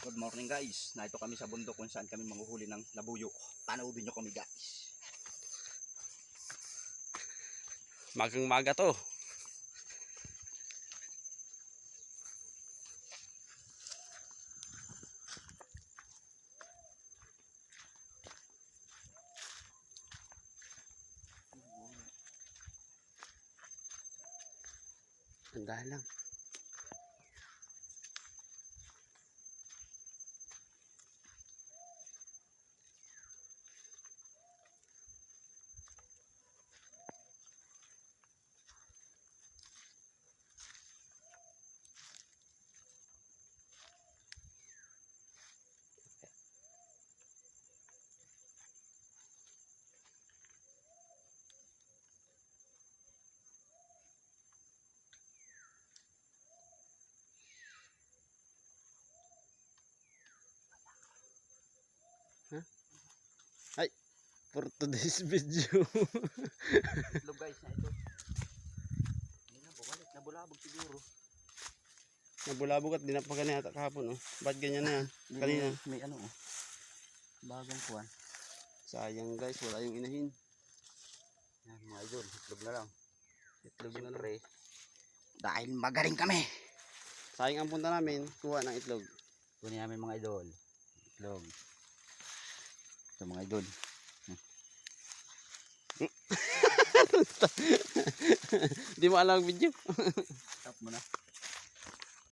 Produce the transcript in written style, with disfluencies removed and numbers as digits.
Good morning guys. Narito kami sa bundok kung saan kami manghuhuli ng labuyo. Panoodin nyo kami guys. Magang maga to. Andahan lang. Ay, for today's video. Itlog guys na ito. Hindi na bumalik. Nabulabog siguro. Nabulabog at dinapagan na yata kahapon. Oh. Ba't ganyan na yan? Kanina. May ano oh. Bagong kuwan. Sayang guys, wala yung inahin. Yan mga idol. Itlog na lang. Itlog na lang. Siyempre, dahil magaling kami. Sayang ang punta namin, kuha ng itlog. Kunin namin mga idol. Itlog. Ito mga idol. Di mo alam ang video. Stop mo na.